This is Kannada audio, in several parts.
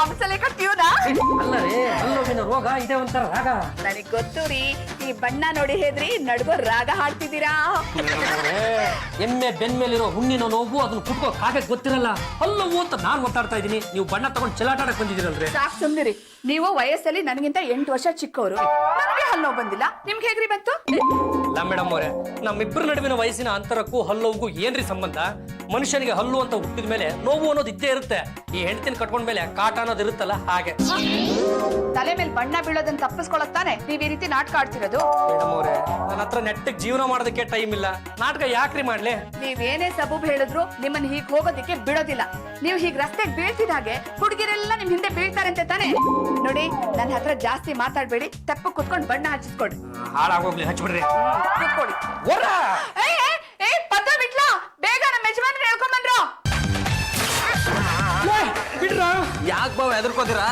ಹಂಸಲೇಖ ಟ್ಯೂನಾ? ಅಲ್ಲ ರೀ, ಹಲ್ಲೋಗಿನ ರೋಗ ಇದೆ ಒಂಥರ ರಾಗ. ನನಗ್ ಗೊತ್ತು ರೀ, ಈ ಬಣ್ಣ ನೋಡಿ ಹೇದ್ರಿ ನಡುವ ರಾಗ ಹಾಡ್ತಿದ್ದೀರಾ. ಎಮ್ಮೆ ಬೆನ್ಮೇಲಿರೋ ಹುಣ್ಣಿನ ನೋವು ಅದನ್ನ ಕುಟ್ಕೋ ಕಾಗೆ ಗೊತ್ತಿರಲ್ಲ. ಹಲ್ಲವು ಅಂತ ನಾನ್ ಮಾತಾಡ್ತಾ ಇದೀನಿ, ನೀವು ಬಣ್ಣ ತಗೊಂಡು ಚೆಲಾಟಾಡಕ್ ಬಂದಿದ್ದೀರಲ್ರಿ. ಸಾಕ್ ಸುಮ್ನಿರಿ. ನೀವು ವಯಸ್ಸಲ್ಲಿ ನನಗಿಂತ 8 ವರ್ಷ ಚಿಕ್ಕವರು. ನನಗೆ ಹಲ್ಲು ಬಂದಿಲ್ಲ, ನಿಮ್ಗೆ ಹೇಗ್ರಿ ಬಂತು? ಇಲ್ಲ ಮೇಡಮ್ ಅವರೇ, ನಮ್ಮಿಬ್ಬರ ನಡುವಿನ ವಯಸ್ಸಿನ ಅಂತರಕ್ಕೂ ಹಲ್ಲುಗೂ ಏನ್ರಿ ಸಂಬಂಧ? ಮನುಷ್ಯನಿಗೆ ಹಲ್ಲು ಅಂತ ಹುಟ್ಟಿದ ಮೇಲೆ ನೋವು ಅನ್ನೋದು ಇದ್ದೇ ಇರುತ್ತೆ. ಈ ಹೆಂಡತಿನ ಕಟ್ಕೊಂಡ ಮೇಲೆ ಕಾಟ ಅನ್ನೋದು ಇರುತ್ತಲ್ಲ, ಹಾಗೆ. ತಲೆ ಮೇಲೆ ಬಣ್ಣ ಬೀಳೋದನ್ನ ತಪ್ಪಿಸ್ಕೊಳಕ್ ತಾನೆ ನೀವ್ ಈ ರೀತಿ ನಾಟಕ ಆಡ್ತಿರೋದು? ಮೇಡಮ್ ಅವರೇ, ನನ್ನ ಹತ್ರ ನೆಟ್ಟಗೆ ಜೀವನ ಮಾಡೋದಕ್ಕೆ ಟೈಮ್ ಇಲ್ಲ. ನಾಟಕ ಯಾಕ್ರಿ ಮಾಡ್ಲಿ? ನೀವೇನೇ ಸಬೂಬ್ ಹೇಳಿದ್ರು ನಿಮ್ಮನ್ನ ಹೀಗ್ ಹೋಗೋದಿಕ್ಕೆ ಬಿಡೋದಿಲ್ಲ. ನೀವು ಹೀಗ್ ರಸ್ತೆಗೆ ಬೀಳ್ತಿದ ಹಾಗೆ ಹುಡುಗಿರೆಲ್ಲ ನಿಮ್ ಹಿಂದೆ ಬೀಳ್ತಾರಂತೆ ತಾನೆ. ನೋಡಿ, ನನ್ನ ಹತ್ರ ಜಾಸ್ತಿ ಮಾತಾಡ್ಬೇಡಿ, ತಪ್ಪು ಕುತ್ಕೊಂಡು ಬಣ್ಣ ಹಚ್ಚಿಸ್ಕೊಡಿ. ಹಾಳಾಗೋಗ್ಲಿ, ಹಚ್ಬಿಡ್ರಿ. ಕುತ್ಕೊಳ್ಳಿ. ಪದ ಬಿಟ್ಲಾ, ಬೇಗ ನಮ್ಮ ಯಜಮಾನ್ರು ಹೇಳ್ಕೊಂಬಂದ್ರು. ಬಿಡ್ರ, ಯಾಕೆ ಬಾವ ಎದುರ್ಕೋತೀರಾ?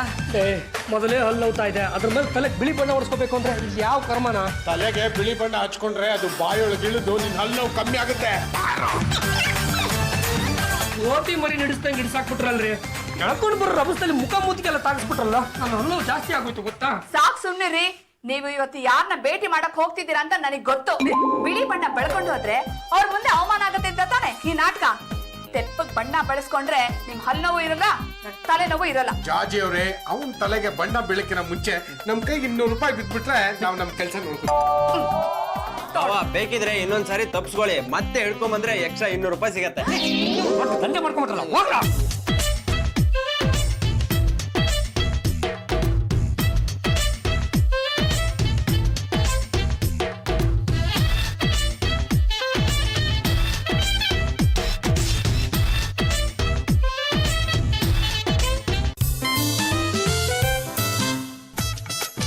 ಮೊದಲೇ ಹಲ್ಲೌತಾ ಇದೆ, ಅದ್ರ ಮೇಲೆ ತಲೆಗೆ ಬಿಳಿ ಬಣ್ಣ ಹೊಡ್ಸ್ಕೋಬೇಕು ಅಂದ್ರೆ ಯಾವ ಕರ್ಮನ? ತಲೆಗೆ ಬಿಳಿ ಬಣ್ಣ ಹಚ್ಕೊಂಡ್ರೆ ಅದು ಬಾಯೊಳಗೆ ಇಳಿದು ನಿನ್ ಹಲ್ಲು ಕಮ್ಮಿ ಆಗುತ್ತೆ. ಓಟಿ ಮರಿ ನಡೆಸ್ದಂಗೆ ಹಿಡಿಸಾಕ್ಬಿಟ್ರಲ್ರಿ. ಎಳ್ಕೊಂಡು ಬರೋ ರಭಸದಲ್ಲಿ ಮುಖ ಮೂತಿಗೆಲ್ಲ ತಾಗಿಸ್ಬಿಟ್ರಲ್ಲ, ನನ್ನ ಹಲ್ಲು ಜಾಸ್ತಿ ಆಗೋಯ್ತು ಗೊತ್ತಾ? ಸಾಕ್ ಸುಮ್ನಿರಿ. ನೀವು ಇವತ್ತು ಯಾರನ್ನ ಭೇಟಿ ಮಾಡಕ್ ಹೋಗ್ತಿದ್ದೀರಾ ಅಂತ ನನಗ್ ಗೊತ್ತು. ಬಿಳಿ ಬಣ್ಣ ಬೆಳ್ಕೊಂಡು ಹೋದ್ರೆ ಅವ್ರ ಮುಂದೆ ಅವಮಾನ ಆಗತ್ತೆ ಅಂತ ತಾನೆ ಈ ನಾಟಕ. ತೆಪ್ಪಗ್ ಬಣ್ಣ ಬಳಸ್ಕೊಂಡ್ರೆ ನಿಮ್ ಹಲ್ಲುನೋವು ಇರಲ್ಲ, ತಲೆನೋವು ಇರಲ್ಲ. ಜಾಜಿ ಅವ್ರೆ, ಅವನ್ ತಲೆಗೆ ಬಣ್ಣ ಬೆಳಕಿನ ಮುಂಚೆ ನಮ್ ಕೈಗೆ 200 ರೂಪಾಯಿ ಬಿದ್ಬಿಟ್ರೆ ನಾವು ನಮ್ ಕೆಲಸ ನೋಡ್ತೀವಿ. ಬೇಕಿದ್ರೆ ಇನ್ನೊಂದ್ಸಾರಿ ತಪ್ಸ್ಕೊಳ್ಳಿ, ಮತ್ತೆ ಹಿಡ್ಕೊಂಬಂದ್ರೆ ಎಕ್ಸ್ಟ್ರಾ 200 ರೂಪಾಯಿ ಸಿಗತ್ತೆ. ದಂಧೆ ಮಾಡ್ಕೊಂಡ್ಬಿಟ್ರಲ್ಲ, ಹೋಗ್ರ.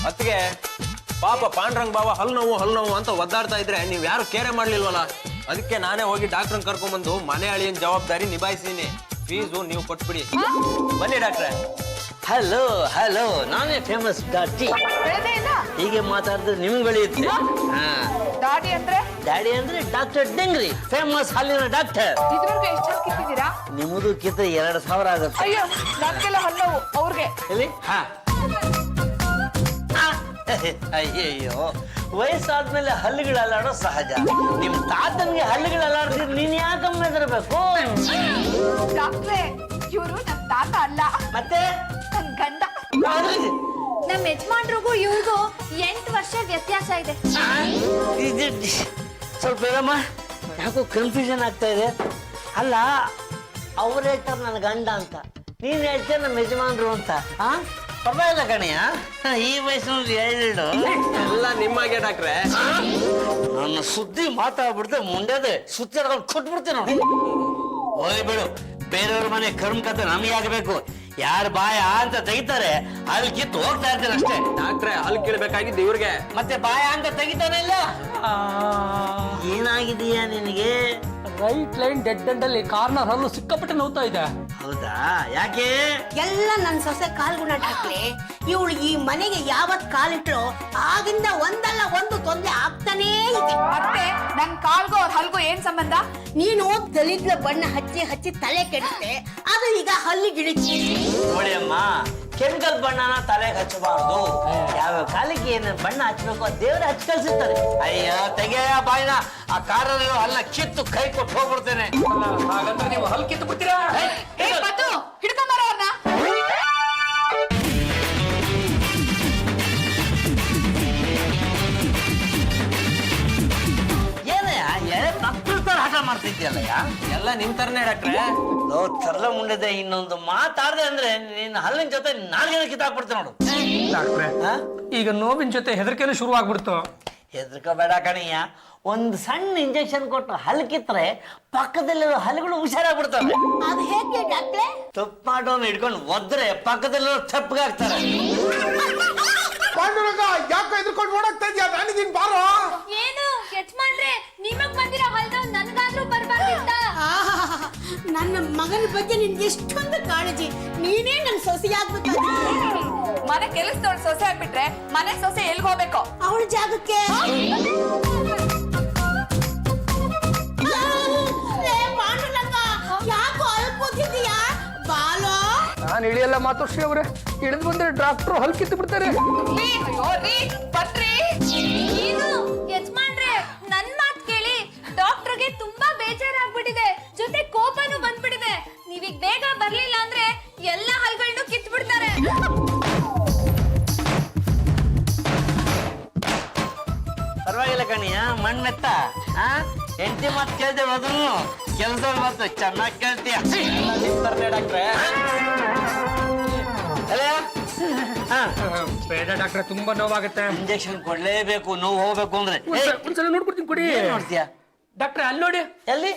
ಅದಕ್ಕೆ ಪಾಪ ಪಾಂಡ್ರಂಗ್ ಬಾವ ಹಲ್ಲು ನೋವು ಅಂತ ಒದ್ದಾಡ್ತಾ ಇದ್ರೆ ನೀವ್ ಯಾರು ಕೇರೆ ಮಾಡ್ಲಿಲ್ವಲ್ಲ. ಅದಕ್ಕೆ ನಾನೇ ಹೋಗಿ ಡಾಕ್ಟರ್ ಕರ್ಕೊಂಡ್ಬಂದು ಮನೆ ಅಳಿಯನ್ ಜವಾಬ್ದಾರಿ ನಿಭಾಯಿಸಿದೀನಿ. ಫೀಸು ನೀವು ಕೊಟ್ಬಿಡಿ. ಬನ್ನಿ ಡಾಕ್ಟ್ರೆ. ಹಲೋ ಹಲೋ, ನಾನೇ ಫೇಮಸ್ ದಾಟಿ. ಹೀಗೆ ಮಾತಾಡಿದ್ರೆ ನಿಮ್ಗೆ ಬೆಳೆಯುತ್ತೆ. ದಾಡಿ ಅಂದ್ರೆ? ಡ್ಯಾಡಿ ಅಂದ್ರೆ ಡಾಕ್ಟರ್ ಡೆಂಗ್ರಿ, ಫೇಮಸ್ ಹಲ್ಲಿನ ಡಾಕ್ಟರ್. ಇದುವರೆಗೂ ಎಷ್ಟು ಕಿತ್ತಿದ್ದೀರಾ? ನಿಮ್ಮದು ಕಿತ್ತ 2000 ಆಗುತ್ತೆ. ಅಯ್ಯೋ, ನನ್ಗೆಲ್ಲ ಹಲ್ಲವು ಅವ್ರಿಗೆ. ಎಲ್ಲಿ? ಅಯ್ಯಯ್ಯೋ, ವಯಸ್ಸಾದ್ಮೇಲೆ ಹಲ್ಲುಗಳಲ್ಲಾಡೋ ಸಹಜ. ನಿಮ್ ತಾತನ್ಗೆ ಹಲ್ಲುಗಳಲ್ಲಾಡ್ತಿದ್ರೆ ನೀನ್ ಯಾಕಮ್ಮ ಹೆದರ್ಬೇಕು? ಡಾಕ್ಟ್ರೇ, ಇವರು ನನ್ ತಾತ ಅಲ್ಲ, ಮತ್ತೆ ನನ್ ಗಂಡ. ನಮ್ಮ ಯಜಮಾನ್ರಿಗೂ ಇವ್ರಿಗೂ 8 ವರ್ಷ ವ್ಯತ್ಯಾಸ ಇದೆ. ಸ್ವಲ್ಪ ಇರಮ್ಮ, ಯಾಕೋ ಕನ್ಫ್ಯೂಷನ್ ಆಗ್ತಾ ಇದೆ. ಅಲ್ಲ, ಅವ್ರು ಹೇಳ್ತಾರೆ ನನ್ನ ಗಂಡ ಅಂತ, ನೀನ್ ಹೇಳ್ತೀಯ ನಮ್ಮ ಯಜಮಾನ್ರು ಅಂತ. ಪರವಾಗಿಲ್ಲ ಕಣಯ್ಯ, ಈ ವಯಸ್ಸಿನಲ್ಲಿ ಎರಡು ಎಲ್ಲ ನಿಮ್ಮಾಗೆ ಡಾಕ್ಟ್ರೆ. ನನ್ನ ಸುದ್ದಿ ಮಾತಾಡ್ಬಿಡ್ತೆ ಮುಂಡೆದೆ ಸುತ್ತಿ ಕೊಟ್ಬಿಡ್ತೀನಿ ನೋಡಿ. ಹೋಗಿ ಬಿಡು, ಬೇರೆಯವ್ರ ಮನೆ ಕರ್ಮ ಕತೆ ನಮಗೆ ಆಗಬೇಕು. ಯಾರು ಬಾಯ ಅಂತ ತೆಗಿತಾರೆ ಅಲ್ಲಿ ಕಿತ್ತು ಹೋಗ್ತಾ ಇರ್ತೀನಿ ಅಷ್ಟೇ. ಡಾಕ್ಟ್ರೆ, ಹಲ್ ಕೇಳ್ಬೇಕಾಗಿದ್ದು ಇವ್ರಿಗೆ. ಮತ್ತೆ ಬಾಯ ಅಂತ ತೆಗಿತಾನೆ ಇಲ್ಲ. ಏನಾಗಿದೆಯಾ ನಿನಗೆ? ರೈಟ್ ಲೈನ್ ಡೆಡ್ ಎಂಡ್ ಅಲ್ಲಿ ಕಾರ್ನರ್ ಹಲ್ಲು ಸಿಕ್ಕಾಪಟ್ಟೆ ನೋವ್ತಾ ಇದೆ. ಹೌದಾ? ಯಾಕೆ? ಎಲ್ಲ ನನ್ ಸೊಸೆ ಕಾಲ್ಗುಣ ಡಾಕ್ಟ್ರೆ. ಇವಳು ಈ ಮನೆಗೆ ಯಾವತ್ ಕಾಲಿಟ್ರು ಆಗಿಂದ ಒಂದಲ್ಲ ಒಂದು ತೊಂದರೆ ಆಗ್ತಾನೇ ಇದೆ. ಮತ್ತೆ ನನ್ ಕಾಲ್ಗೂ ಅವ್ರ ಹಲ್ಗೂ ಏನ್ ಸಂಬಂಧ? ನೀನು ದಲಿದ್ಲ ಬಣ್ಣ ಹಚ್ಚಿ ಹಚ್ಚಿ ತಲೆ ಕೆಡಿಸ್ತೆ, ಅದು ಈಗ ಹಲ್ಲಿಗಿಳಿಸಿ. ನೋಡಿ ಅಮ್ಮ, ಕೆಮಿಕಲ್ ಬಣ್ಣನ ತಲೆಗೆ ಹಚ್ಚಬಾರ್ದು. ಯಾವ ಕಾಲಿಗೆ ಏನ ಬಣ್ಣ ಹಚ್ಚಬೇಕು ದೇವ್ರ ಹಚ್ಚ ಕಳ್ಸಿರ್ತಾರೆ. ಅಯ್ಯ ತೆಗೆಯ ಬಾಯಿನ, ಆ ಕಾರಲ್ಲಿರೋ ಅಲ್ಲ ಕಿತ್ತು ಕೈ ಕೊಟ್ಟು ಹೋಗ್ಬಿಡ್ತೇನೆ. ಹಾಗಂದ್ರೆ ನೀವು ಹಲ್ ಕಿತ್ತು ಬಿಡ್ತೀರಾ? ಹಿಡ್ಕೊಂಬಾರ ಅವ್ರನ್ನ. ಆಟ ಮಾಡ್ತಿದ್ಯಲ್ಲ, ಎಲ್ಲ ನಿಮ್ ತರನೇ ಡಾಕ್ಟ್ರೆ. ತರ್ಲ ಮುಂಡಿದೆ. ಇನ್ನೊಂದು ಮಾತಾಡ್ದೆ ಅಂದ್ರೆ ನಿನ್ನ ಹಲ್ಲಿನ ಜೊತೆ ನಾಲ್ಗೇನ ಕಿತ್ತಾಕ್ಬಿಡ್ತೀನಿ ನೋಡು. ಡಾಕ್ಟ್ರೆ, ಈಗ ನೋವಿನ ಜೊತೆ ಹೆದರಿಕೆನೂ ಶುರು ಆಗ್ಬಿಡ್ತು. ಹೆದರ್ಕೋಬೇಡ ಕಣಯ್ಯ, ಒಂದು ಸಣ್ಣ ಇಂಜೆಕ್ಷನ್ ಕೊಟ್ಟು ಹಲ್ ಕಿತ್ತರೆ ಪಕ್ಕದಲ್ಲಿರೋ ಹಲ್ಲುಗಳು ಹುಷಾರಾಗ್ಬಿಡ್ತವೆ. ಅದು ಹೇಗೆ ಡಾಕ್ಟ್ರೆ? ತಪ್ಪು ಮಾಡೋನ್ ಹಿಡ್ಕೊಂಡು ಒದ್ರೆ ಪಕ್ಕದಲ್ಲಿರೋ ತಪ್ಪಗಾಗ್ತಾರೆ. ಪಾಂಡುರಂಗ, ಯಾಕೆ ಎದ್ಕೊಂಡು ಓಡಾಗ್ತಾ ಇದ್ಯಾ? ನನಗಿನ್ ಬಾರೋ. ಏನು ಯಜಮಾನ್ರೆ, ನಿಮಗ್ ಬಂದಿರೋ ಹಲ್ದವ್ ನನ್ಗಾದ್ರೂ ಬರ್ಬಾರ್ದಿತ್ತ? ನನ್ನ ಮಗನ ಬಗ್ಗೆ ನಿನ್ಗೆ ಎಷ್ಟೊಂದು ಕಾಳಜಿ. ನೀನೇ ನನ್ ಸೊಸೆಯಾಗ್ಬೇಕಾದ್ರೆ. ಮನೆ ಕೆಲಸದವ್ಳು ಸೊಸೆ ಆಗ್ಬಿಟ್ರೆ ಮನೆ ಸೊಸೆ ಎಲ್ಗ್ ಹೋಗ್ಬೇಕು? ಅವಳ ಜಾಗಕ್ಕೆ. ಪಾಂಡುರಂಗ, ಯಾಕೋ ಅಲ್ಪೋತಿದ್ಯಾ? ಬಾಲೋ, ನಾನು ಇಳಿಯಲ್ಲ ಮಾತೋಶ್ರೀ ಅವ್ರೆ, ಇಳಿದು ಬಂದ್ರೆ ಡಾಕ್ಟ್ರು ಹಲ್ ಕಿತ್ತು ಬಿಡ್ತಾರೆ. ಅಯ್ಯೋ ರೀ ಬನ್ರಿ. ಏನು ಯಜಮಾನ್ರೆ, ನನ್ ಮಾತ್ ಕೇಳಿ. ಡಾಕ್ಟರ್ಗೆ ತುಂಬಾ ಬೇಜಾರಾಗ್ಬಿಟ್ಟಿದೆ, ಜೊತೆ ಕೋಪನೂ ಬಂದ್ಬಿಟ್ಟಿದೆ. ನೀವೀಗ ಬೇಗ ಬರ್ಲಿಲ್ಲ ಅಂದ್ರೆ ಎಲ್ಲ ಹಲ್ಗಳನ್ನೂ ಕಿತ್ ಬಿಡ್ತಾರೆ. ಪರವಾಗಿಲ್ಲ ಕಣಿಯ ಮಣ್ಣೆತ್ತ ಹೆಂಡತಿ ಮಾತು ಕೇಳ್ತೇವೆ, ಅದನ್ನು ಕೆಲಸ ಮಾತು ಚೆನ್ನಾಗಿ ಕೇಳ್ತೀಯ. ಡಾಕ್ಟ್ರೆ ಬೇಡ ಡಾಕ್ಟ್ರೆ, ತುಂಬಾ ನೋವಾಗುತ್ತೆ. ಇಂಜೆಕ್ಷನ್ ಕೊಡ್ಲೇಬೇಕು, ನೋವು ಹೋಗ್ಬೇಕು ಅಂದ್ರೆ. ಒಂದ್ಸಲ ನೋಡ್ಕೊಡ್ತೀನಿ ಕೊಡಿ. ಏನ್ ನೋಡ್ತೀಯ ಡಾಕ್ಟ್ರೆ ಅಲ್ಲಿ ನೋಡಿ. ಎಲ್ಲಿ?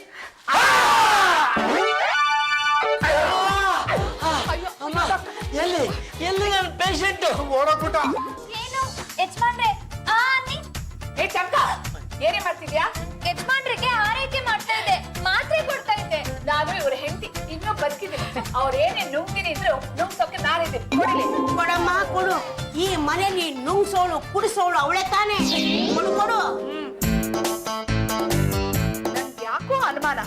ಎಲ್ಲಿ ಎಲ್ಲಿ ನನ್ನ ಪೇಷಂಟ್ ಓಡೋಗ್ಬಿಟ್ಟ. ಏನು ಯಜಮಾನ್ರೆ, ನೀ ಏ ಚಂಕ, ಏನೇ ಮಾಡ್ತಿದ್ಯಾ? ಯಜಮಾನ್ರಿಗೆ ಆರೈಕೆ ಮಾಡ್ತಾ ಇದ್ದೆ, ಮಾತ್ರೆ ಕೊಡ್ತಾ ಇದ್ದೆ. ನಾನು ಇವ್ರ ಹೆಂಡತಿ ಇನ್ನೂ ಬದುಕಿದ್ದೀನಿ. ಅವ್ರೇನೇ ನುಂಗಿನಿದ್ರು ನುಂಗ್ಸೋಕೆ ನಾನಿದ್ದೀನಿ. ಕೊಡಿಲಿ. ಕೊಡಮ್ಮ ಕೊಡು. ಈ ಮನೆಯಲ್ಲಿ ನುಂಗ್ಸೋಳು ಕುಡಿಸೋಳು ಅವಳೆ ತಾನೇ. ಕೊಡು ಕೊಡು. ನನ್ಗೆ ಯಾಕೋ ಅನುಮಾನ.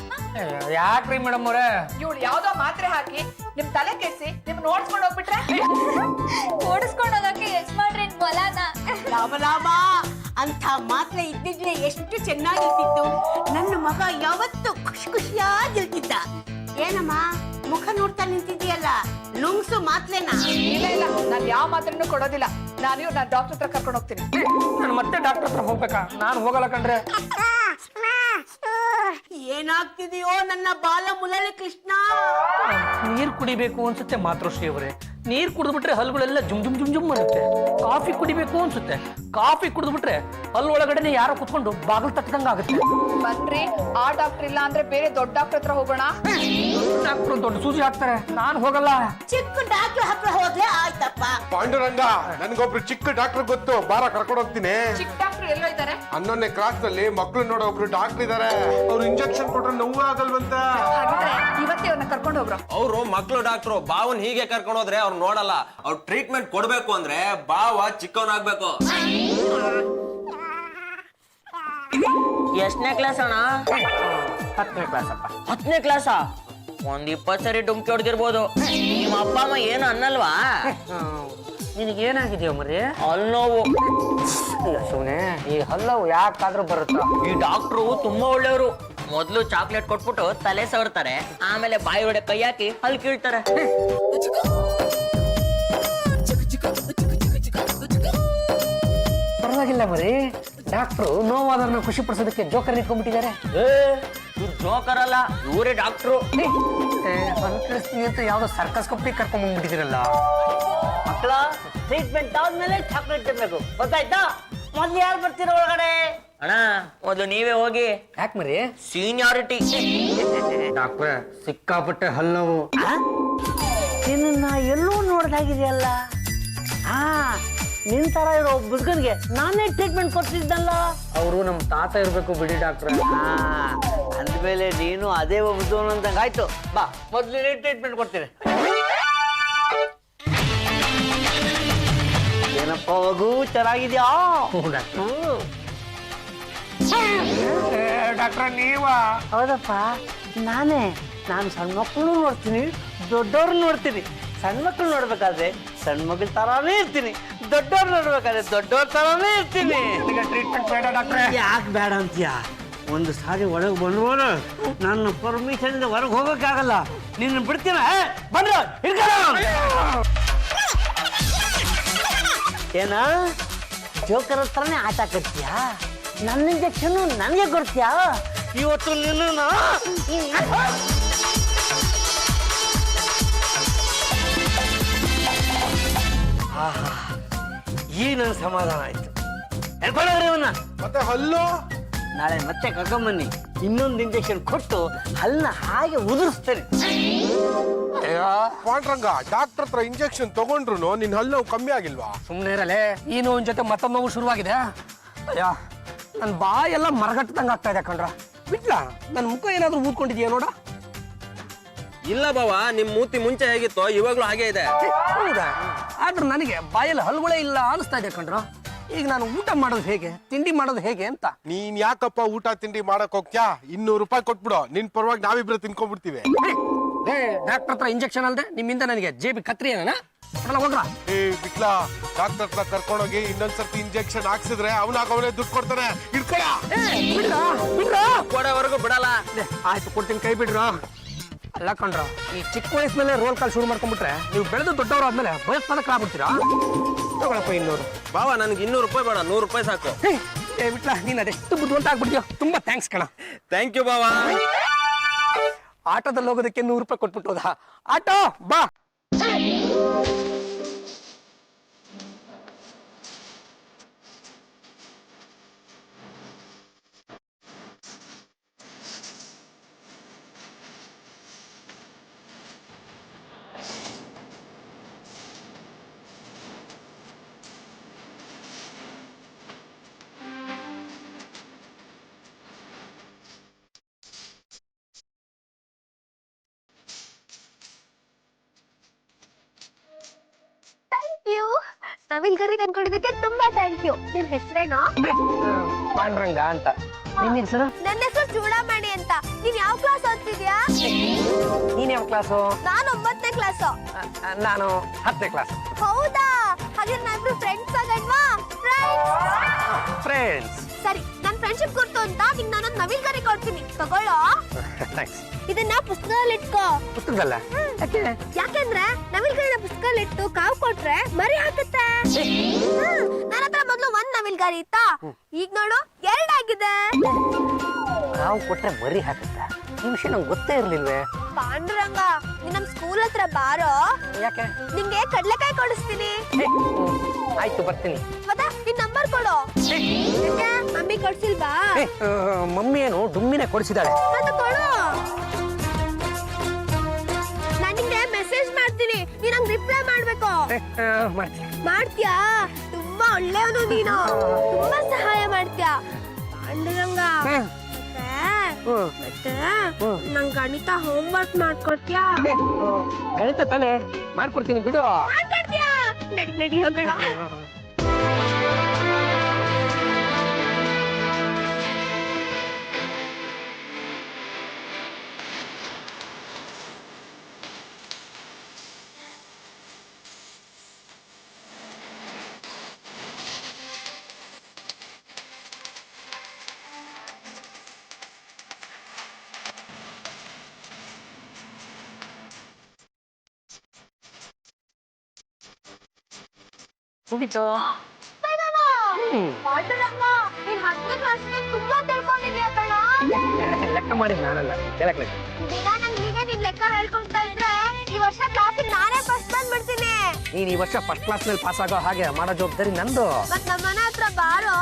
ಯಾಕ್ರಿ ಮೇಡಮ್ ಅವ್ರೆ? ಇವಳು ಯಾವ್ದೋ ಮಾತ್ರೆ ಹಾಕಿ ನಿಮ್ ತಲೆ ಕೆಡ್ಸಿ ನಿಮ್ ನೋಡ್ಸ್ಕೊಂಡು ಹೋಗ್ಬಿಟ್ರೆ ಓಡಿಸ್ಕೊಂಡು ಹೋಗಕ್ಕೆ ಯಜಮಾನ್ರೆ ಬಲಾನ. ಲಾಭ ಲಾಭ ಅಂತ ಮಾತ್ರ ಇದ್ದಿದ್ರೆ ಎಷ್ಟು ಚೆನ್ನಾಗಿರ್ತಿತ್ತು. ನನ್ನ ಮಗ ಯಾವತ್ತು ಖುಷಿ ಖುಷಿಯಾಗಿರ್ತಿದ್ದ. ಏನಮ್ಮ ಮುಖ ನೋಡ್ತಾ ನಿಂತಿದ್ಯಲ್ಲ, ನುಂಗ್ಸು ಮಾತ್ರೆನಾ? ಇಲ್ಲ ಇಲ್ಲ, ನಾನು ಯಾವ ಮಾತ್ರೆನೂ ಕೊಡೋದಿಲ್ಲ. ನಾನು ಡಾಕ್ಟರ್ ಹತ್ರ ಕರ್ಕೊಂಡು ಹೋಗ್ತೀನಿ. ನಾನು ಮತ್ತೆ ಡಾಕ್ಟರ್ ಹತ್ರ ಹೋಗ್ಬೇಕಾ? ನಾನು ಹೋಗಲ್ಲ ಕಣ್ರೆ. ಏನಾಗ್ತಿದೆಯೋ ನನ್ನ ಬಾಲ ಮುರಳಿ ಕೃಷ್ಣ. ನೀರ್ ಕುಡಿಬೇಕು ಅನ್ಸುತ್ತೆ ಮಾತೃಶ್ರೀ ಅವರೇ. ನೀರ್ ಕುಡಿದ್ಬಿಟ್ರೆ ಹಲ್ಲುಗಳೆಲ್ಲ ಜುಮ್ ಜುಮ್ ಜುಮ್ ಜುಮ್ ಮಾಡುತ್ತೆ. ಕಾಫಿ ಕುಡಿಬೇಕು ಅನ್ಸುತ್ತೆ. ಕಾಫಿ ಕುಡಿದ್ಬಿಟ್ರೆ ಹಲ್ಲು ಒಳಗಡೆ ಯಾರೋ ಕುತ್ಕೊಂಡು ಬಾಗಿಲು ತಟ್ಟದಂಗ ಆಗುತ್ತೆ. ಬನ್ರಿ, ಆ ಡಾಕ್ಟರ್ ಇಲ್ಲ ಅಂದ್ರೆ ಬೇರೆ ದೊಡ್ಡ ಡಾಕ್ಟರ್ ಹತ್ರ ಹೋಗೋಣ. ಡಾಕ್ಟ್ರು ದೊಡ್ಡ ಸೂಜಿ ಹಾಕ್ತಾರೆ, ನಾನು ಹೋಗಲ್ಲ. ಚಿಕ್ಕ ಡಾಕ್ಟರ್ ಹತ್ರ ಹೋದ್ರೆ ಆಯ್ತಪ್ಪ. ಪಾಂಡುರಂಗ, ನನ್ಗೊಬ್ರು ಚಿಕ್ಕ ಡಾಕ್ಟರ್ ಗೊತ್ತು, ಬಾರ ಕರ್ಕೊಂಡು ಹೋಗ್ತೀನಿ. ಚಿಕ್ಕ ಡಾಕ್ಟರ್ ಎಲ್ಲೋ ಇದ್ದಾರೆ? 11ನೇ ಕ್ಲಾಸ್ ನಲ್ಲಿ ಮಕ್ಳು ನೋಡೋ ಒಬ್ರು ಡಾಕ್ಟರ್ ಇದಾರೆ. ಅವ್ರು ಇಂಜೆಕ್ಷನ್ ಕೊಟ್ರೆ ನೋವು ಆಗಲ್ವಂತ. ಹಾಗಿದ್ರೆ ಇವತ್ತೇ ಅವ್ರನ್ನ ಕರ್ಕೊಂಡು ಹೋಗ್ರು. ಅವ್ರು ಮಕ್ಳು ಡಾಕ್ಟ್ರು. ಬಾವನ್ ಹೀಗೆ ಕರ್ಕೊಂಡು ಹೋದ್ರೆ ಅವ್ರು ನೋಡಲ್ಲ. ಅವ್ರು ಟ್ರೀಟ್ಮೆಂಟ್ ಕೊಡ್ಬೇಕು ಅಂದ್ರೆ ಬಾವ ಚಿಕ್ಕವನಾಗ್ಬೇಕು. ಎಷ್ಟನೇ ಕ್ಲಾಸ್ ಅಣ್ಣ? 10ನೇ ಕ್ಲಾಸ್ ಅಪ್ಪ. 10ನೇ ಕ್ಲಾಸಾ? ಒಂದ್ 20 ಸರಿ ಡುಮ್ಕಿ ಹೊಡ್ದಿರ್ಬೋದು. ನಿಮ್ಮ ಅಪ್ಪ ಅಮ್ಮ ಏನು ಅನ್ನಲ್ವಾ? ನಿನಗೇನಾಗಿದೆಯೋ ಮರಿ? ಅಲ್ಲಿ ನೋವು. ಸುಮ್ನೆ ಈ ಹಲ್ಲವು ಯಾಕಾದ್ರೂ ಬರುತ್ತಾ? ಈ ಡಾಕ್ಟ್ರು ತುಂಬಾ ಒಳ್ಳೆಯವರು. ಮೊದ್ಲು ಚಾಕ್ಲೇಟ್ ಕೊಟ್ಬಿಟ್ಟು ತಲೆ ಸವರ್ತಾರೆ, ಆಮೇಲೆ ಬಾಯಿ ಒಡೆ ಕೈ ಹಾಕಿ ಹಲ್ ಕೀಳ್ತಾರೆ. ಪರವಾಗಿಲ್ಲ ಮರಿ, ಡಾಕ್ಟ್ರು ನೋವಾದ್ರನ್ನ ಖುಷಿ ಪಡಿಸೋದಕ್ಕೆ ಜೋಕರ್ ನಿಂತ್ಕೊಂಡ್ಬಿಟ್ಟಿದ್ದಾರೆ. ಇವ್ರು ಜೋಕರ್ ಅಲ್ಲ, ಇವರೇ ಡಾಕ್ಟ್ರು. ಕಳಿಸ್ತೀನಿ ಅಂತ ಯಾವ್ದೋ ಸರ್ಕಸ್ ಕಂಪ್ನಿ ಕರ್ಕೊಂಡ್ ಬಂದ್ಬಿಟ್ಟಿದಿರಲ್ಲ. ಮಕ್ಕಳ ಟ್ರೀಟ್ಮೆಂಟ್ ಆದ್ಮೇಲೆ ಚಾಕ್ಲೇಟ್ ತಿನ್ಬೇಕು, ಗೊತ್ತಾಯ್ತಾ? ಮೊದ್ಲು ಯಾರು ಬರ್ತೀರ ಒಳಗಡೆ? ಅಣ್ಣ ಮೊದ್ಲು ನೀವೇ ಹೋಗಿ. ಯಾಕೆ ಮರಿ? ಸೀನಿಯಾರಿಟಿ. ಡಾಕ್ಟ್ರೆ, ಸಿಕ್ಕಾಪಟ್ಟೆ ಹಲ್ಲವು. ನಿನ್ನ ಎಲ್ಲೂ ನೋಡ್ದಾಗಿದೆಯಲ್ಲ. ನಿನ್ ತರ ಇರೋ ಬುದ್ಗನ್ಗೆ ನಾನೇ ಟ್ರೀಟ್ಮೆಂಟ್ ಕೊಡ್ತಿದ್ದಲ್ಲ. ಅವರು ನಮ್ ತಾತ ಇರ್ಬೇಕು ಬಿಡಿ ಡಾಕ್ಟ್ರೆ. ಅಂದ್ಮೇಲೆ ನೀನು ಅದೇ ಬುದ್ಧವನು ಅಂತಂಗ ಆಯ್ತು. ಬಾ ಮೊದ್ಲು ಟ್ರೀಟ್ಮೆಂಟ್ ಕೊಡ್ತೀನಿ. ಏನಪ್ಪ ಮಗು, ಚೆನ್ನಾಗಿದ್ಯಾ? ಡಾಕ್ಟ್ರ ನೀವ? ಹೌದಪ್ಪ, ನಾನೇ. ನಾನು ಸಣ್ಣ ಮಕ್ಕಳು ನೋಡ್ತೀನಿ, ದೊಡ್ಡವ್ರು ನೋಡ್ತೀನಿ. ಸಣ್ಣ ಮಕ್ಕಳು ನೋಡ್ಬೇಕಾದ್ರೆ ಸಣ್ಣ ಮಕ್ಳ ತರಾನೇ ಇರ್ತೀನಿ, ದೊಡ್ಡವ್ರು ನೋಡ್ಬೇಕಾದ್ರೆ ದೊಡ್ಡವ್ರ ತರಾನೇ ಇರ್ತೀನಿ. ಈಗ ಟ್ರೀಟ್ಮೆಂಟ್ ಬೇಡ ಡಾಕ್ಟ್ರೆ. ಯಾಕೆ ಬೇಡ ಅಂತೀಯ? ಒಂದು ಸಾರಿ ಒಳಗೆ ಬಂದ್ಬೋದು, ನನ್ನ ಪರ್ಮಿಷನ್ ಇಂದ ಹೊರಗೆ ಹೋಗೋಕ್ಕಾಗಲ್ಲ. ನಿನ್ನ ಬಿಡ್ತೀನ? ಬಂದ್ರ ಏನ ಜೋಕರ್ ಹತ್ರನೇ ಆಟ ಕಟ್ತೀಯಾ? ನನ್ನ ಇಂಜೆಕ್ಷನ್ ನನಗೆ ಕೊಡ್ತೀಯಾ? ಇವತ್ತು ನಿನ್ನ ಈ ನನ್ನ ಸಮಾಧಾನ ಆಯ್ತು. ಇವನ್ನ ಮತ್ತೆ ಹಲ್ಲು ನಾಳೆ ಮತ್ತೆ ಕರ್ಕೊಂಬನ್ನಿ, ಇನ್ನೊಂದು ಇಂಜೆಕ್ಷನ್ ಕೊಟ್ಟು ಹಲ್ಲನ್ನ ಹಾಗೆ ಉದುರಿಸ್ತೇನೆ. ಪಾಂಡ್ರಂಗ, ಡಾಕ್ಟರ್ ಹತ್ರ ಇಂಜೆಕ್ಷನ್ ತಗೊಂಡ್ರು ನಿನ್ ಹಲ್ಲು ನೋವು ಕಮ್ಮಿ ಆಗಿಲ್ವಾ? ಸುಮ್ಮನೆ ಇರಲೇ, ಈ ನೋವಿನ ಜೊತೆ ಮತ್ತೊಂದು ನೋವು ಶುರುವಾಗಿದೆ. ಅಯ್ಯ, ನನ್ನ ಬಾಯೆಲ್ಲ ಮರಗಟ್ಟದಂಗ ಆಗ್ತಾ ಇದೆ ಕಣ್ರ. ಬಿಟ್ಲ ನನ್ನ ಮುಖ ಏನಾದ್ರೂ ಊದ್ಕೊಂಡಿದ್ಯಾ ನೋಡ? ಇಲ್ಲ ಬಾವ, ನಿಮ್ ಮೂತಿ ಮುಂಚೆ ಹೇಗಿತ್ತು ಇವಾಗ್ಲೂ ಹಾಗೆ ಇದೆ. ಹೌದಾ? ಆದ್ರೆ ನನಗೆ ಬಾಯಲ್ಲಿ ಹಲ್ಗಳೇ ಇಲ್ಲ ಅನಿಸ್ತಾ ಇದೆ ಕಣ್ರ. ಈಗ ನಾನು ಊಟ ಮಾಡೋದು ಹೇಗೆ, ತಿಂಡಿ ಮಾಡೋದು ಹೇಗೆ ಅಂತ. ನೀನ್ ಯಾಕಪ್ಪ ಊಟ ತಿಂಡಿ ಮಾಡಕ್ ಹೋಗ್ತ್ಯಾ? 200 ರೂಪಾಯಿ ಕೊಟ್ಬಿಡು, ನಿನ್ ಪರವಾಗಿ ನಾವಿಬ್ರು ತಿನ್ಕೊಂಡ್ಬಿಡ್ತೀವಿ. ಡಾಕ್ಟರ್ ಹತ್ರ ಇಂಜೆಕ್ಷನ್ ಅಲ್ದೆ ನಿಮ್ಮಿಂದ ನನಗೆ ಜೇಬಿ ಕತ್ರಿ ಏನಾ ಹೋಗ್ರ. ಏ ಬಿಕ್ಲಾ, ಡಾಕ್ಟರ್ ಹತ್ರ ಕರ್ಕೊಂಡೋಗಿ ಇನ್ನೊಂದ್ಸರ್ತಿ ಇಂಜೆಕ್ಷನ್ ಹಾಕ್ಸಿದ್ರೆ ಅವನೇ ದುಡ್ಡು ಕೊಡ್ತಾನೆ. ಇಡ್ಕೊಳ. ಕೊಡೋವರೆಗೂ ಬಿಡಲ್ಲ. ಆಯ್ತು ಕೊಡ್ತೀನಿ, ಕೈ ಬಿಡ್ರು. ಅಲ್ಲ ಕಣ್ರ, ಈ ಚಿಕ್ಕ ವಯಸ್ಸಿನಲ್ಲೇ ರೋಲ್ ಕಾಲ್ ಶುರು ಮಾಡ್ಕೊಂಡ್ಬಿಟ್ರೆ ನೀವು ಬೆಳೆದು ದೊಡ್ಡವ್ರು ಆದ್ಮೇಲೆ ಭಯೋತ್ಪಾದಕರಾಗ್ಬಿಡ್ತೀರಾ. ತಗೊಳಪ್ಪ 200. ಬಾವ ನನಗೆ 200 ರೂಪಾಯಿ ಬೇಡ, 100 ರೂಪಾಯಿ ಸಾಕು. ಬಿಟ್ಲ ನೀನ್ ಅದೆಷ್ಟು ಬುದ್ಧಿವಂತ ಆಗ್ಬಿಡ್ತೀಯೋ. ತುಂಬಾ ಥ್ಯಾಂಕ್ಸ್ ಕಣ. ಥ್ಯಾಂಕ್ ಯು ಬಾವ. ಆಟೋದಲ್ಲಿ ಹೋಗೋದಕ್ಕೆ 100 ರೂಪಾಯಿ ಕೊಟ್ಬಿಟ್ಟು ಹೋದ. ಆಟೋ ಬಾ. ನವಿಲ್ಗರಿ ತಂದ್ಕೊಂಡಿದ್ದಕ್ಕೆ ತುಂಬಾ ಥ್ಯಾಂಕ್ ಯು. ನಿನ್ ಹೆಸರೇನೋ? ಪಾಂಡ್ರಂಗ ಅಂತ. ನಿನ್ನ ಹೆಸರು? ನನ್ನ ಹೆಸರು ಚೂಡಾಮಣಿ ಅಂತ. ನೀನ್ ಯಾವ ಕ್ಲಾಸ್ ಓದ್ತಿದ್ಯಾ? ನೀನ್ ಯಾವ ಕ್ಲಾಸು? ನಾನು 9ನೇ ಕ್ಲಾಸು. ನಾನು 10ನೇ ಕ್ಲಾಸ್. ಹೌದಾ? ಹಾಗಾದ್ರೆ ನಾವಿಬ್ರು ಫ್ರೆಂಡ್ಸ್ ಆಗಲ್ವಾ? ಫ್ರೆಂಡ್ಸ್. ಸರಿ, ನನ್ ಫ್ರೆಂಡ್ಶಿಪ್ ಗುರ್ತು ಅಂತ ನಿಂಗೆ ನಾನೊಂದು ನವಿಲ್ಗರಿ ಕೊಡ್ತೀನಿ, ತಗೊಳ್ಳೋ. ಥ್ಯಾಂಕ್ಸ್. ಇದನ್ನ ಪುಸ್ತಕದಲ್ಲಿ ಇಟ್ಕೋ. ಪುಸ್ತಕದಲ್ಲ? ಯಾಕೆ? ಯಾಕೆಂದ್ರೆ ನವಿಲ್ಗರಿನ ಪುಸ್ತಕದಲ್ಲಿ ಇಟ್ಟು ಕಾವು ಕೊಟ್ರೆ ಮರಿ ಹಾಕುತ್ತೆ. ನನ್ನ ಹತ್ರ ಮೊದ್ಲು 1 ನವಿಲ್ಗರಿ ಇತ್ತ, ಈಗ ನೋಡು 2 ಆಗಿದೆ. ನಾವು ಕೊಟ್ರೆ ಮರಿ ಹಾಕುತ್ತ. ಈ ವಿಷಯ ನಂಗೆ ಗೊತ್ತೇ ಇರ್ಲಿಲ್ವೇ. ಪಾಂಡುರಂಗ, ನೀನ್ ನಮ್ ಸ್ಕೂಲ್ ಹತ್ರ ಬಾರೋ. ಯಾಕೆ? ನಿಂಗೆ ಕಡ್ಲೆಕಾಯಿ ಕೊಡಿಸ್ತೀನಿ. ಆಯ್ತು, ಬರ್ತೀನಿ. ಮತ್ತೆ ನಿನ್ ನಂಬರ್ ಕೊಡು. ಯಾಕೆ? ಮಮ್ಮಿ ಕೊಡ್ಸಿಲ್ವಾ? ಮಮ್ಮಿ ಏನು ಡುಮ್ಮಿನೇ ಕೊಡಿಸಿದಾಳೆ. ಮತ್ತೆ ಕೊಡು. ನಾನ್ ನಿಂಗೆ ಮೆಸೇಜ್ ಮಾಡ್ತೀನಿ, ನೀನ್ ನಂಗೆ ರಿಪ್ಲೈ ಮಾಡ್ಬೇಕು. ಮಾಡ್ತೀನಿ. ಮಾಡ್ತೀಯಾ? ತುಂಬಾ ಒಳ್ಳೆಯವನು ನೀನು, ತುಂಬಾ ಸಹಾಯ ಮಾಡ್ತೀಯಾ ಪಾಂಡುರಂಗ. ಮತ್ತೆ ನಂಗೆ ಗಣಿತ ಹೋಮ್ ವರ್ಕ್ ಮಾಡ್ಕೊಡ್ತೀಯಾ? ಗಣಿತ ತಾನೆ ಮಾಡ್ಕೊಡ್ತೀನಿ ಬಿಡು. ಮಾಡ್ಕೊಡ್ತೀಯಾ? ನಡಿ ಹೋಗೋಣ. ಮುಗಿತು. ಪಾಂಡುರಂಗ, ನೀನ್ 10ನೇ ಕ್ಲಾಸ್ಗೆ ತುಂಬಾ ತಿಳ್ಕೊಂಡಿದ್ಯಾ ಕಣ. ಲೆಕ್ಕ ಮಾಡಿ ನಾನಲ್ಲ ಹೇಳಕ್. ದಿನ ನಂಗೆ ನೀನ್ ಲೆಕ್ಕ ಹೇಳ್ಕೊಳ್ತಾ ಇದ್ರೆ ಈ ವರ್ಷ ಕ್ಲಾಸಿಗೆ ನಾನೇ ಫಸ್ಟ್ ಬಂದ್ಬಿಡ್ತೀನಿ. ನೀನ್ ಈ ವರ್ಷ ಫಸ್ಟ್ ಕ್ಲಾಸ್ ನಲ್ಲಿ ಪಾಸ್ ಆಗೋ ಹಾಗೆ ಮಾಡೋ ಜವಾಬ್ದಾರಿ ನಂದು. ಮತ್ ನಮ್ಮ ಮನೆ ಹತ್ರ ಬಾರೋ.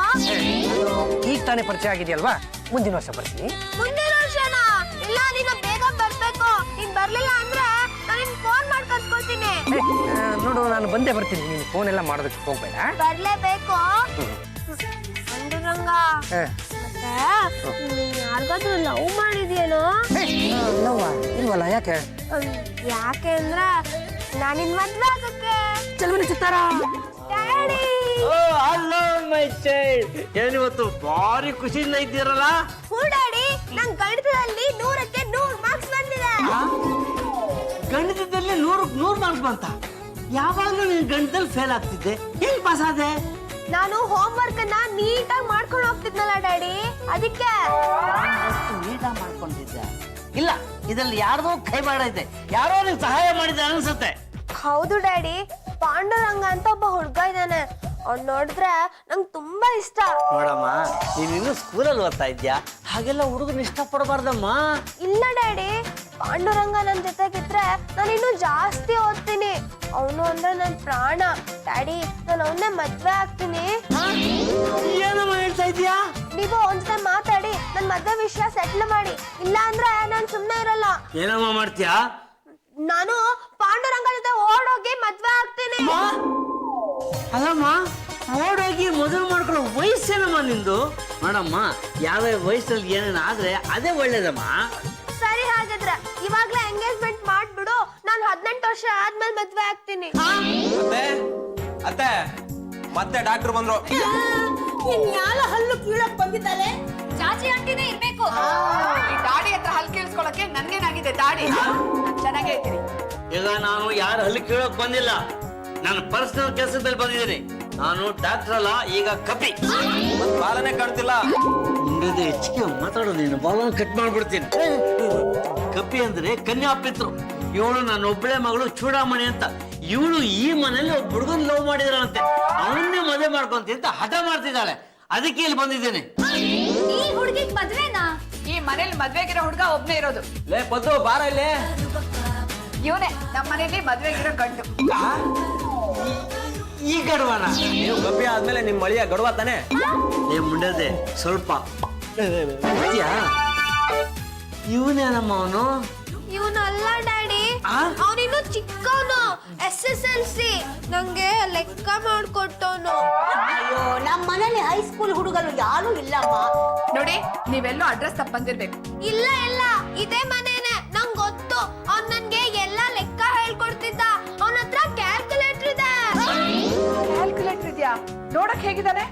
ಈಗ ತಾನೇ ಪರಿಚಯ ಆಗಿದೆಯಲ್ವಾ, ಮುಂದಿನ ವರ್ಷ ಬರ್ತೀನಿ. ಮುಂದಿನ ವರ್ಷನಾ? ಇಲ್ಲ, ನೀನು ಬೇಗ ಬರ್ಬೇಕು. ನೀನ್ ಬರ್ಲಿಲ್ಲ ಅಂದ್ರೆ ನಾನು ನಿನ್ ಫೋನ್ ಮಾಡಿ ಕರ್ಸ್ಕೊಳ್ತೀನಿ. ನೋಡು, ನಾನು ಬಂದೇ ಬರ್ತೀನಿ. ನೀನು ಫೋನ್ ಎಲ್ಲ ಮಾಡೋದಕ್ಕೆ ಹೋಗ್ಬೇಡ. ಬರ್ಲೇಬೇಕು. ಪಾಂಡುರಂಗ, ಮತ್ತೆ ನೀನ್ ಯಾರಿಗಾದ್ರೂ ಲವ್ ಮಾಡಿದ್ಯೇನೋ? ಇಲ್ವಲ್ಲ, ಯಾಕೆ? ಯಾಕೆ ಅಂದ್ರೆ ನಾನು ನಿನ್ ಮದ್ವೆ ಆಗಕ್ಕೆ. ಚಲವನಿ ಚಿತ್ತಾರ. ಡ್ಯಾಡಿ, ಹಲೋ ಮೈ ಚೈಲ್ಡ್, ಏನಿವತ್ತು ಭಾರಿ ಖುಷಿಯಿಂದ ಇದ್ದೀರಲ್ಲ? ಹೂ ಡ್ಯಾಡಿ, ನಂಗ್ ಗಣಿತದಲ್ಲಿ 100ಕ್ಕೆ 100 ಮಾರ್ಕ್ಸ್ ಬಂದಿದೆ. ಗಣಿತದಲ್ಲಿ 100 ಮಾರ್ಕ್ಸ್ ಬಂತ? ಯಾವಾಗ್ಲೂ ನೀನು ಗಣಿತದಲ್ಲಿ ಫೇಲ್ ಆಗ್ತಿದ್ದೆ, ಹೆಂಗ್ ಪಾಸ್ ಆದೆ? ನಾನು ಹೋಮ್ ವರ್ಕ್ ಅನ್ನ ನೀಟಾಗಿ ಮಾಡ್ಕೊಂಡು ಹೋಗ್ತಿದ್ನಲ್ಲ ಡ್ಯಾಡಿ, ಅದಕ್ಕೆ. ನೀಟಾಗಿ ಮಾಡ್ಕೊಂಡಿದ್ದೆ? ಇಲ್ಲ, ಇದ್ರಲ್ಲಿ ಯಾರ್ದೋ ಕೈ ಮಾಡೈತೆ, ಯಾರೋ ನಿಂಗೆ ಸಹಾಯ ಮಾಡಿದೆ ಅನ್ಸುತ್ತೆ. ಹೌದು ಡ್ಯಾಡಿ, ಪಾಂಡುರಂಗ ಅಂತ ಒಬ್ಬ ಹುಡ್ಗ ಇದ್ದಾನೆ. ಅವ್ನ್ ನೋಡಿದ್ರೆ ನಂಗೆ ತುಂಬಾ ಇಷ್ಟ. ನೋಡಮ್ಮ, ನೀನು ಇನ್ನು ಸ್ಕೂಲಲ್ಲಿ ಓದ್ತಾ ಇದ್ಯಾ, ಹಾಗೆಲ್ಲ ಹುಡುಗನ ಇಷ್ಟಪಡಬಾರ್ದಮ್ಮ. ಇಲ್ಲ ಡ್ಯಾಡಿ, ಪಾಂಡುರಂಗ ನನ್ ಜೊತೆಗಿದ್ರೆ ನಾನು ಇನ್ನೂ ಜಾಸ್ತಿ ಓದ್ತೀನಿ. ಅವನು ಅಂದ್ರೆ ನನ್ ಪ್ರಾಣ. ಡ್ಯಾಡಿ, ನಾನು ಅವನ್ನೇ ಮದ್ವೆ ಆಗ್ತೀನಿ. ಏನಮ್ಮ ಹೇಳ್ತಾ ಇದ್ಯಾ? ನೀವು ಅವನ ಜೊತೆ ಮಾತಾಡಿ ನನ್ ಮದ್ವೆ ವಿಷಯ ಸೆಟ್ಲ್ ಮಾಡಿ, ಇಲ್ಲ ಅಂದ್ರೆ ನಾನು ಸುಮ್ನೆ ಇರಲ್ಲ. ಏನಮ್ಮ ಮಾಡ್ತೀಯಾ? ನಾನು ಪಾಂಡುರಂಗ ಜೊತೆ ಓಡೋಗಿ ಮದ್ವೆ ಆಗ್ತೀನಿ. ಅಲ್ಲಮ್ಮ, ಓಡೋಗಿ ಮೊದಲು ಮಾಡ್ಕೊಳ್ಳೋ ವಯಸ್ಸೇನಮ್ಮ ನಿಂದು? ನೋಡಮ್ಮ, ಯಾವ್ಯಾವ ವಯಸ್ಸಲ್ಲಿ ಏನೇನು ಆದ್ರೆ ಅದೇ ಒಳ್ಳೇದಮ್ಮ. ಸರಿ, ಹಾಗಾದ್ರೆ ಇವಾಗ್ಲೇ ಎಂಗೇಜ್ಮೆಂಟ್ ಮಾಡ್ಬಿಡು. ನಾನು 18 ವರ್ಷ ಆದ್ಮೇಲೆ ಮದ್ವೆ ಆಗ್ತೀನಿ. ಅತ್ತೆ, ಮತ್ತೆ ಡಾಕ್ಟರ್ ಬಂದ್ರು. ಯಾಲ ಹಲ್ಲು ಕೀಳಕ್ ಬಂದಿದ್ದಾಳೆ? ಚಾಚಿ ಅಂಟಿನೇ ಇರ್ಬೇಕು. ಈ ದಾಡಿ ಹತ್ರ ಹಲ್ ಕೇಳಿಸ್ಕೊಳಕ್ಕೆ ನನ್ಗೇನಾಗಿದೆ ದಾಡಿ? ಚೆನ್ನಾಗೇ ಇದ್ದೀನಿ. ಈಗ ನಾನು ಯಾರು ಹಲ್ಲಿ ಕೇಳೋಕ್ ಬಂದಿಲ್ಲ, ನಾನು ಪರ್ಸನಲ್ ಕೆಲಸದಲ್ಲಿ ಬಂದಿದ್ದೀನಿ. ನಾನು ಡಾಕ್ಟರ್ ಅಲ್ಲ, ಈಗ ಕಪಿ. ಮತ್ ಬಾಲನೆ ಕಾಣ್ತಿಲ್ಲ. ಮುಂದೆ ಹೆಚ್ಚಿಗೆ ಮಾತಾಡೋದು, ನೀನು ಬಾಲನ್ನು ಕಟ್ ಮಾಡ್ಬಿಡ್ತೀನಿ. ಕಪಿ ಅಂದ್ರೆ ಕನ್ಯಾಪಿತ್ರು. ಇವಳು ನನ್ನ ಒಬ್ಬಳೆ ಮಗಳು ಚೂಡಾಮಣಿ ಅಂತ. ಇವಳು ಈ ಮನೇಲಿ ಒಬ್ಬ ಹುಡುಗನ್ ಲವ್ ಮಾಡಿದಾಳಂತೆ, ಅವನ್ನೇ ಮದುವೆ ಮಾಡ್ಕೊಂತ ಅಂತ ಹಠ ಮಾಡ್ತಿದ್ದಾಳೆ. ಅದಕ್ಕೆ ಇಲ್ಲಿ ಬಂದಿದ್ದೇನೆ. ಈ ಹುಡುಗಿಗ್ ಮದ್ವೆನಾ? ಈ ಮನೇಲಿ ಮದ್ವೆಗಿರೋ ಹುಡುಗ ಒಬ್ನೇ ಇರೋದು. ಲೇ ಪದ್ದು ಬಾರ ಇಲ್ಲೇ. ಇವನೇ ನಮ್ಮ ಮನೇಲಿ ಮದ್ವೆಗಿರೋ ಗಂಡು. ಈ ಗಡವನ ನೀವು ಕಪ್ಪಿ ಆದ್ಮೇಲೆ ನಿಮ್ ಮಳಿಯ ಗಡುವ ತಾನೆ. ಏ ಮುಂಡದೆ ಸ್ವಲ್ಪ ಇವನೇನಮ್ಮ ಅವನು? ಇವನು ಅಲ್ಲ ಡ್ಯಾಡಿ, ಆ? ಅವನಿನ್ನು ಚಿಕ್ಕವನು. SSLC ನಂಗೆ ಲೆಕ್ಕ ಮಾಡ್ಕೊಟ್ಟವನು. ಅಯ್ಯೋ ನಮ್ಮ ಮನೇಲಿ ಹೈಸ್ಕೂಲ್ ಹುಡುಗರು ಯಾರು ಇಲ್ಲಮ್ಮ. ನೋಡಿ, ನೀವೆಲ್ಲೋ ಅಡ್ರೆಸ್ ತಪ್ಪ ಬಂದಿರ್ಬೇಕು. ಇಲ್ಲ ಇಲ್ಲ, ಇದೇ ಮನೇನೆ, ನಂಗ್ ಗೊತ್ತು. ಅವ್ನ್ ನನ್ಗೆ ಎಲ್ಲ ಲೆಕ್ಕ ಹೇಳ್ಕೊಡ್ತಿದ್ದ. ಅವನ ಹತ್ರ ಕ್ಯಾಲ್ಕುಲೇಟರ್ ಇದೆ. ಕ್ಯಾಲ್ಕುಲೇಟರ್ ಇದೆಯಾ? ನೋಡಕ್ ಹೇಗಿದ್ದಾನೆ?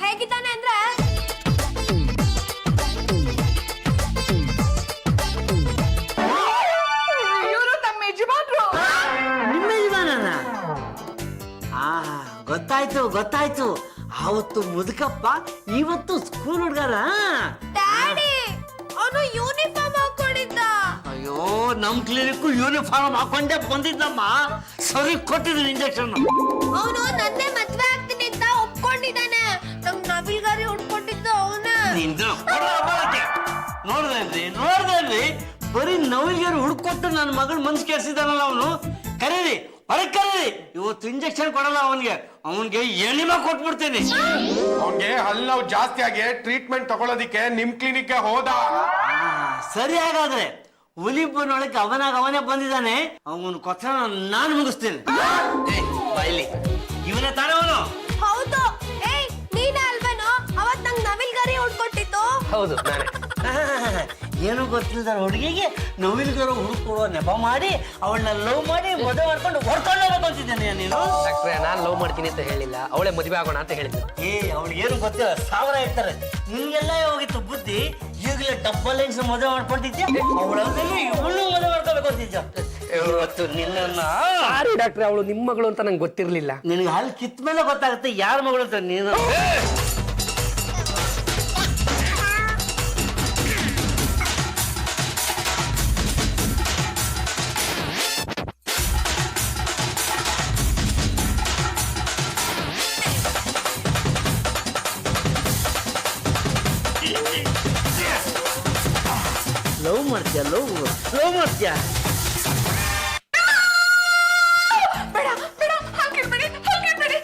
ಹೇಗಿದ್ದಾನೆ ಅಂದ್ರೆ ಇವರು ನಮ್ಮ ಯಜಮಾನ್ರು. ನಿಮ್ಮ ಯಜಮಾನನ? ಗೊತ್ತಾಯ್ತು ಗೊತ್ತಾಯ್ತು. ಆವತ್ತು ಮುದುಕಪ್ಪ, ಇವತ್ತು ಸ್ಕೂಲ್ ಹುಡುಗರ. ಡ್ಯಾಡಿ, ಅವನು ಯೂನಿಫಾರ್ಮ್ ಹಾಕೊಂಡಿದ್ದ. ಅಯ್ಯೋ, ನಮ್ ಕ್ಲಿನಿಕ್ ಯೂನಿಫಾರ್ಮ್ ಹಾಕೊಂಡೇ ಬಂದಿದ್ದಮ್ಮ. ಸರಿ ಕೊಟ್ಟಿದ್ದೀನಿ ಇಂಜೆಕ್ಷನ್. ಅವನು ನನ್ನೇ ಮದ್ವೆ ಆಗ್ತೀನಿ ಅಂತ ಒಪ್ಕೊಂಡಿದ್ದಾನೆ. ನಂಗ್ ನವಿಲ್ಗಾರಿ ಉಟ್ಕೊಂಡಿದ್ದ ಅವನೇ. ನೋಡ್ದೇನ್ರಿ ಬರೀ ನವಿಲ್ಗಾರಿ ಹುಡ್ಕೊಟ್ಟು ನನ್ನ ಮಗಳ ಮನ್ಸು ಕೆಡ್ಸಿದಾನಲ್ಲ ಅವನು. ಕರೀರಿ, ಹೊರಗೆ ಕರೀರಿ. ಇವತ್ತು ಇಂಜೆಕ್ಷನ್ ಕೊಡಲ್ಲ ಅವನ್ಗೆ ಎಣಿಮಾ ಕೊಟ್ಬಿಡ್ತೀನಿ. ಅವ್ನ್ಗೆ ಹಲ್ಲು ನೋವು ಜಾಸ್ತಿ ಆಗಿ ಟ್ರೀಟ್ಮೆಂಟ್ ತಗೊಳೋದಿಕ್ಕೆ ನಿಮ್ ಕ್ಲಿನಿಕ್ ಹೋದ. ಸರಿ, ಹಾಗಾದ್ರೆ ಹುಲಿಬ್ಬನೊಳಗೆ ಅವನೇ ಬಂದಿದ್ದಾನೆ. ಅವನ ಕೊತ್ತ ನಾನು ಮುಗಿಸ್ತೇನೆ. ಬಾಯ್ಲಿ, ಇವನೇ ತಾನೇ ಅವನು? ಹೌದು. ಏಯ್, ನೀನೇ ಅಲ್ವೇನೋ ಅವತ್ ನಂಗ್ ನವಿಲ್ಗಾರಿ ಉಟ್ಕೊಟ್ಟಿತ್ತು? ಹೌದು ನಾನೇ. ಏನೋ ಗೊತ್ತಿಲ್ಲದ ಹುಡುಗಿಗೆ ನವಿಲ್ಗರ ಹುಡುಕೊಡೋ ನೆಪ ಮಾಡಿ ಅವಳನ್ನ ಲವ್ ಮಾಡಿ ಮದುವೆ ಮಾಡ್ಕೊಂಡು ಹೊಡ್ಕೊಂಡು ಹೋಗ್ಬೇಕಂತಿದ್ದೇನೆ ನೀನು. ಡಾಕ್ಟ್ರೆ, ನಾನ್ ಲವ್ ಮಾಡ್ತೀನಿ ಅಂತ ಹೇಳಿಲ್ಲ, ಅವಳೇ ಮದುವೆ ಆಗೋಣ ಅಂತ ಹೇಳಿದ್ಲು. ಅವಳಿಗೇನು ಗೊತ್ತಿಲ್ಲ, 1000 ಇರ್ತಾರೆ. ನಿನ್ಗೆಲ್ಲ ಹೋಗಿತ್ತು ಬುದ್ಧಿ. ಈಗಲೇ ಡಬ್ಬಲ್ ಲೈನ್ಸ್ ಮದುವೆ ಮಾಡ್ಕೊಂಡಿದ್ದೆ, ಅವಳಲ್ಲಿ ಇವಳು ಮದುವೆ ಮಾಡ್ಕೋಬೇಕು ಅಂತಿದ್ದ. ಇವತ್ತು ನಿನ್ನ ಸಾರಿ ಡಾಕ್ಟ್ರೆ, ಅವಳು ನಿಮ್ಮ ಮಗಳು ಅಂತ ನಂಗೆ ಗೊತ್ತಿರ್ಲಿಲ್ಲ. ನಿನಗೆ ಹಾಲು ಕಿತ್ತ ಮೇಲೆ ಗೊತ್ತಾಗುತ್ತೆ ಯಾರ ಮಗಳು ಅಂತ. ನೀನು ಲವ್ ಮಾಡ್ತೀಯ? ಲವ್ ಮಾಡ್ತೀಯ? ಬೇಡ ಬೇಡ, ಹಾಕಿರ್ಬೇಡಿ, ಹಾಕಿರ್ಬೇಡಿ.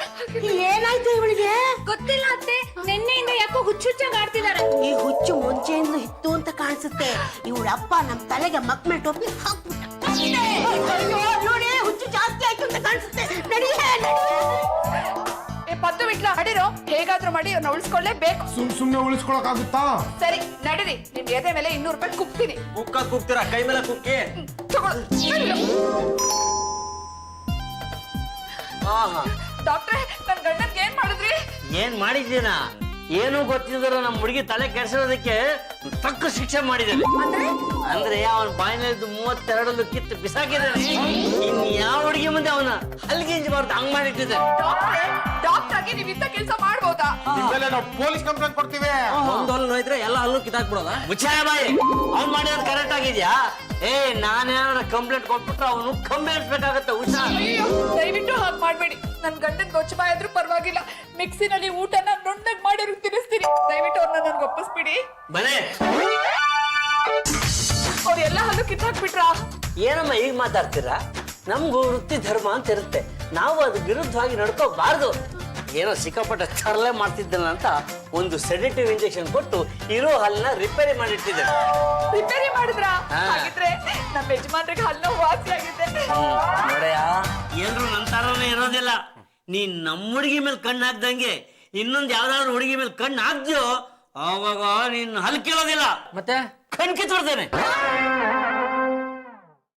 ಏನಾಯ್ತು ಇವಳಿಗೆ? ಗೊತ್ತಿಲ್ಲ ಅತ್ತೆ, ನಿನ್ನೆಯಿಂದ ಯಾಕೋ ಹುಚ್ಚುಚ್ಚಾಗಿ ಆಡ್ತಿದ್ದಾರೆ. ಈ ಹುಚ್ಚು ಮುಂಚೆಯಿಂದ ಇತ್ತು ಅಂತ ಕಾಣಿಸುತ್ತೆ. ಇವಳಪ್ಪ ನಮ್ ತಲೆಗೆ ಮಕ್ಮೇಲ್ ಟೋಪಿ ಹಾಕ್ಬಿಟ್ಟ. ಅಯ್ಯೋ, ನೋಡಿ ಹುಚ್ಚು ಜಾಸ್ತಿ ಆಯ್ತು ಅಂತ ಕಾಣಿಸುತ್ತೆ. ನಡಿಯೇ ಏ ಪದ್ದು ಬಿಟ್ಲ, ನಡೀರೋ. ಹೇಗಾದ್ರೂ ಮಾಡಿ ಅವ್ರನ್ನ ಉಳಿಸ್ಕೊಳ್ಳೇಬೇಕು. ಸುಮ್ನೆ ಉಳಿಸ್ಕೊಳಕಾಗುತ್ತಾ? ಸರಿ ನಡೀರಿ, ನಿಮ್ ಎದೆ ಮೇಲೆ 200 ರೂಪಾಯಿ ಕುಗ್ತೀನಿ. ಕುಗ್ತೀರಾ? ಕೈ ಮೇಲೆ ಕುಕ್ಕಿ. ಡಾಕ್ಟ್ರೆ, ನನ್ ಗಂಡನ್ಗೆ ಏನ್ ಮಾಡಿದ್ರಿ? ಏನ್ ಮಾಡಿದ್ದೀನ? ಏನು ಗೊತ್ತಿದ್ರೆ ನಮ್ಮ ಹುಡುಗಿ ತಲೆ ಕೆಡಿಸೋದಕ್ಕೆ ತಕ್ಕ ಶಿಕ್ಷೆ ಮಾಡಿದ್ದೇನೆ. ಅಂದ್ರೆ ಅವನ ಬಾಯಿನಲ್ಲಿದ್ದು 32 ಕಿತ್ತು ಬಿಸಾಕಿದ್ದಾನೆ. ಇನ್ ಯಾವ ಹುಡುಗಿ ಮುಂದೆ ಅವನ ಹಲ್ಗಿಂಜಬಾರ್ದು ಹಂಗ್ ಮಾಡಿಟ್ಟಿದ್ದೆ. ಡಾಕ್ಟರ್ ಆಗಿ ನೀವ್ ಇಂಥ ಕೆಲಸ ಮಾಡ್ಬೋದಾ? ನಿಮ್ಮೆಲ್ಲ ನಾವು ಪೊಲೀಸ್ ಕಂಪ್ಲೇಂಟ್ ಕೊಡ್ತೀವಿ. ಒಂದ್ ಹಲ್ಲು ನೋಯ್ದ್ರೆ ಎಲ್ಲ ಹಲ್ಲು ಕಿತ್ತಾಕ್ಬಿಡೋದ? ಮುಚ್ಚಾಯ ಬಾಯಿ. ಅವ್ನ್ ಮಾಡಿರೋದು ಕರೆಕ್ಟ್ ಆಗಿದ್ಯಾ? ನಾನೇನಾರ ಕಂಪ್ಲೇಂಟ್ ಕೊಟ್ಬಿಟ್ರೆ ಅವನು ಕಂಬೆಣಿಸ್ಬೇಕಾಗತ್ತೆ. ಹುಷಾರ್. ಅಯ್ಯೋ, ದಯವಿಟ್ಟು ಹಾಗೆ ಮಾಡ್ಬೇಡಿ. ನನ್ ಗಂಡನ್ ಗೊಚ್ಚಬಾಯ್ ಆದ್ರೂ ಪರವಾಗಿಲ್ಲ, ಮಿಕ್ಸಿನಲ್ಲಿ ಊಟನ ನುಣ್ಣಗ್ ಮಾಡಿ ತಿನ್ನಿಸ್ತೀನಿ. ದಯವಿಟ್ಟು ಅವ್ರನ್ನ ನನ್ಗೆ ಒಪ್ಪಿಸ್ಬಿಡಿ. ಬರೇ ಅವ್ರು ಎಲ್ಲ ಹಲ್ಲು ಕಿತ್ತಾಕ್ಬಿಟ್ರಾ? ಏನಮ್ಮ ಈಗ ಮಾತಾಡ್ತೀರಾ? ನಮ್ಗೂ ವೃತ್ತಿ ಧರ್ಮ ಅಂತ ಇರುತ್ತೆ, ನಾವು ಅದು ವಿರುದ್ಧವಾಗಿ ನಡ್ಕೋಬಾರ್ದು. ಏನೋ ಸಿಕ್ಕಾಪಟ್ಟೆ ಚರ್ಲೆ ಮಾಡ್ತಿದ್ದಲ್ಲ ಅಂತ ಒಂದು ಸೆಡೆಟಿವ್ ಇಂಜೆಕ್ಷನ್ ಕೊಟ್ಟು ಇರೋ ಹಲ್ಲನ್ನ ರಿಪೇರಿ ಮಾಡಿಟ್ಟಿದ್ದೆ. ರಿಪೇರಿ ಮಾಡಿದ್ರಾ? ಹಾ. ಹಾಗಿದ್ರೆ ನಮ್ಮ ಯಜಮಾನ್ರಿಗೆ ಹಲ್ಲು ವಾಸಿ ಆಗಿದೆ. ನೋಡಯ್ಯ, ಎಲ್ರು ನನ್ನ ತರನೇ ಇರೋದಿಲ್ಲ. ನೀನ್ ನಮ್ಮ ಹುಡುಗಿ ಮೇಲೆ ಕಣ್ಣು ಹಾಕ್ದಂಗೆ ಇನ್ನೊಂದು ಯಾವ್ದಾದ್ರು ಹುಡುಗಿ ಮೇಲೆ ಕಣ್ಣು ಹಾಕ್ದ್ಯೋ, ಆವಾಗ ನೀನ್ ಹಲ್ ಕೇಳೋದಿಲ್ಲ, ಮತ್ತೆ ಕಣ್ ಕಿತ್ಬಿಡ್ತೇನೆ.